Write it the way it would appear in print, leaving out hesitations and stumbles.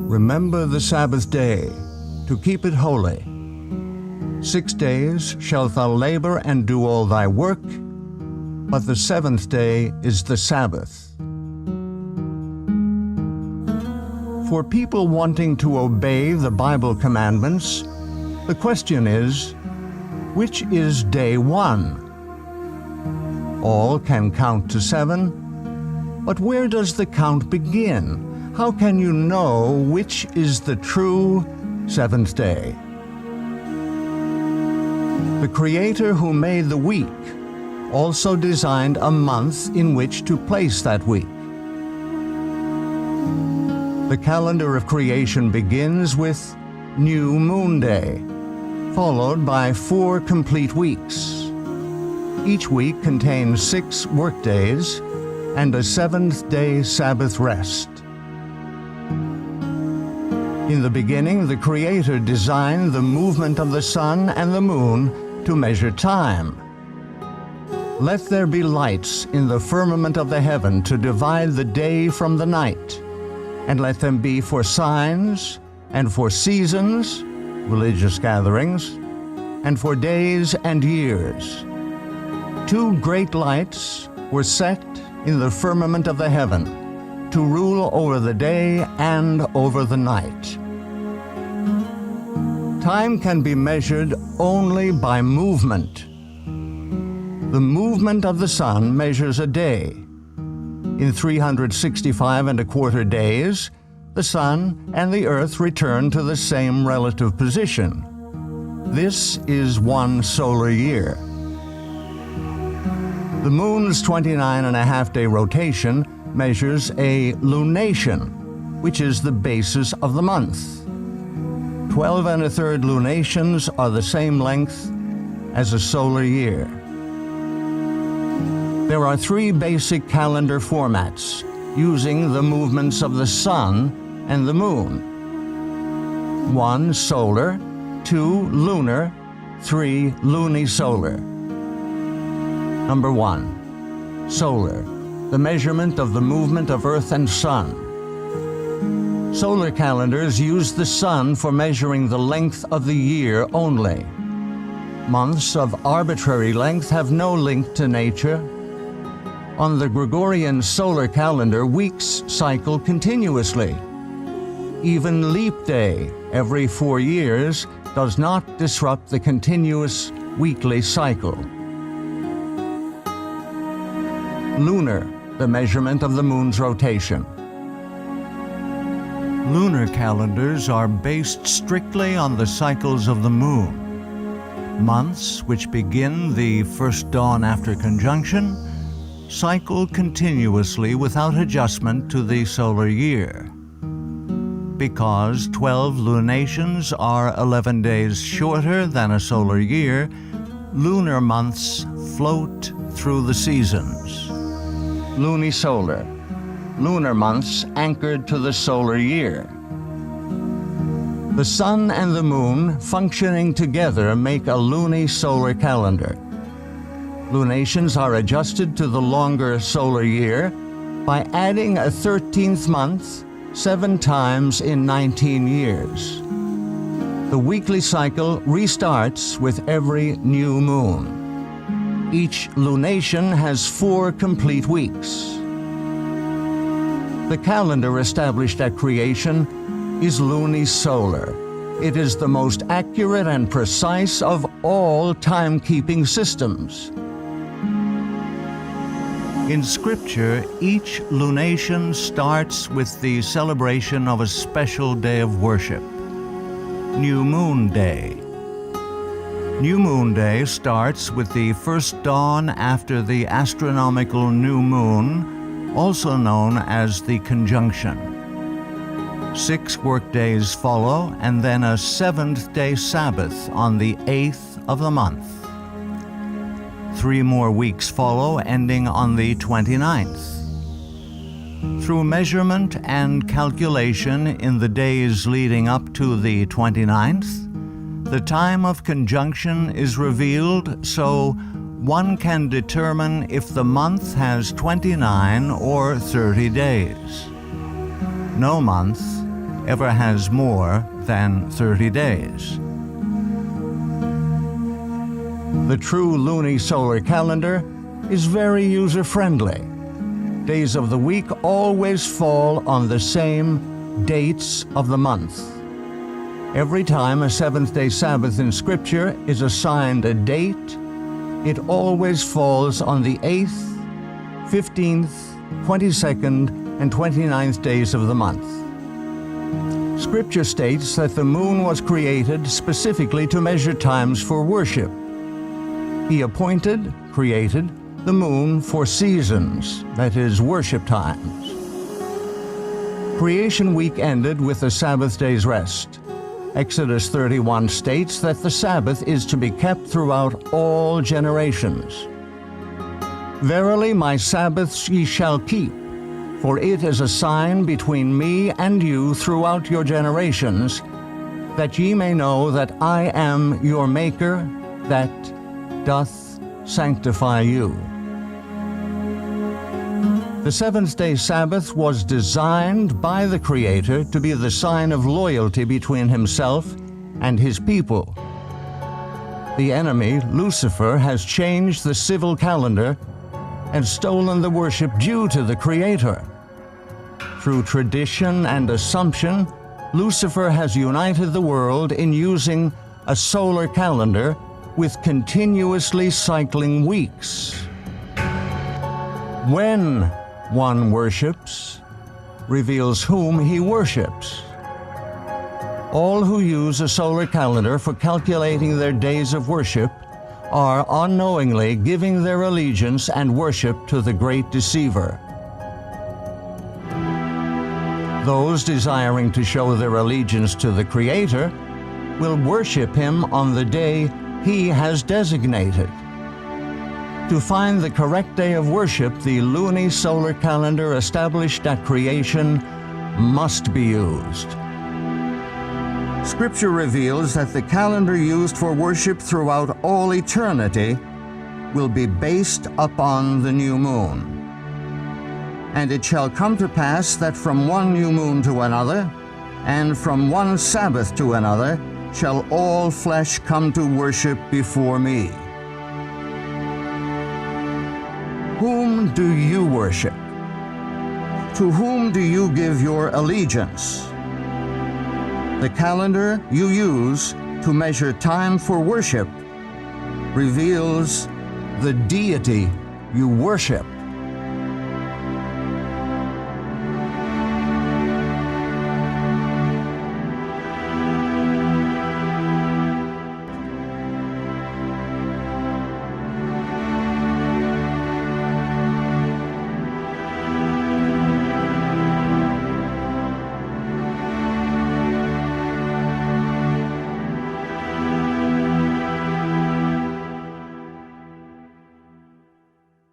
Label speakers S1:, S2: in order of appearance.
S1: Remember the Sabbath day, to keep it holy. 6 days shalt thou labor and do all thy work, but the seventh day is the Sabbath. For people wanting to obey the Bible commandments, the question is, which is day one? All can count to 7, but where does the count begin? How can you know which is the true seventh day? The Creator who made the week also designed a month in which to place that week. The calendar of creation begins with New Moon Day, followed by 4 complete weeks. Each week contains 6 workdays and a 7th-day Sabbath rest. In the beginning, the Creator designed the movement of the sun and the moon to measure time. Let there be lights in the firmament of the heaven to divide the day from the night, and let them be for signs, and for seasons, religious gatherings, and for days and years. 2 great lights were set in the firmament of the heaven, to rule over the day and over the night. Time can be measured only by movement. The movement of the sun measures a day. In 365¼ days, the sun and the earth return to the same relative position. This is 1 solar year. The moon's 29½ day rotation measures a lunation, which is the basis of the month. 12⅓ lunations are the same length as a solar year. There are 3 basic calendar formats using the movements of the sun and the moon. 1 solar, 2 lunar, 3 lunisolar. Number 1. Solar, the measurement of the movement of Earth and Sun. Solar calendars use the sun for measuring the length of the year only. Months of arbitrary length have no link to nature. On the Gregorian solar calendar, weeks cycle continuously. Even leap day, every 4 years, does not disrupt the continuous weekly cycle. Lunar, the measurement of the moon's rotation. Lunar calendars are based strictly on the cycles of the moon. Months, which begin the first dawn after conjunction, cycle continuously without adjustment to the solar year. Because 12 lunations are 11 days shorter than a solar year, lunar months float through the seasons. Lunisolar, lunar months anchored to the solar year. The sun and the moon functioning together make a lunisolar calendar. Lunations are adjusted to the longer solar year by adding a 13th month 7 times in 19 years. The weekly cycle restarts with every new moon. Each lunation has 4 complete weeks. The calendar established at creation is lunisolar. It is the most accurate and precise of all timekeeping systems. In Scripture, each lunation starts with the celebration of a special day of worship, New Moon Day. New Moon Day starts with the first dawn after the astronomical new moon, also known as the conjunction. 6 workdays follow, and then a 7th-day Sabbath on the 8th of the month. 3 more weeks follow, ending on the 29th. Through measurement and calculation in the days leading up to the 29th, the time of conjunction is revealed so one can determine if the month has 29 or 30 days. No month ever has more than 30 days. The true lunisolar calendar is very user-friendly. Days of the week always fall on the same dates of the month. Every time a seventh-day Sabbath in Scripture is assigned a date, it always falls on the 8th, 15th, 22nd, and 29th days of the month. Scripture states that the moon was created specifically to measure times for worship. He created the moon for seasons, that is, worship times. Creation week ended with the Sabbath day's rest. Exodus 31 states that the Sabbath is to be kept throughout all generations. Verily my Sabbaths ye shall keep, for it is a sign between me and you throughout your generations, that ye may know that I am your Maker, that doth sanctify you. The seventh-day Sabbath was designed by the Creator to be the sign of loyalty between Himself and His people. The enemy, Lucifer, has changed the civil calendar and stolen the worship due to the Creator. Through tradition and assumption, Lucifer has united the world in using a solar calendar with continuously cycling weeks. When one worships, reveals whom he worships. All who use a solar calendar for calculating their days of worship are unknowingly giving their allegiance and worship to the great deceiver. Those desiring to show their allegiance to the Creator will worship Him on the day He has designated. To find the correct day of worship, the lunisolar calendar established at creation must be used. Scripture reveals that the calendar used for worship throughout all eternity will be based upon the new moon. And it shall come to pass that from one new moon to another, and from one Sabbath to another, shall all flesh come to worship before me. Whom do you worship? To whom do you give your allegiance? The calendar you use to measure time for worship reveals the deity you worship.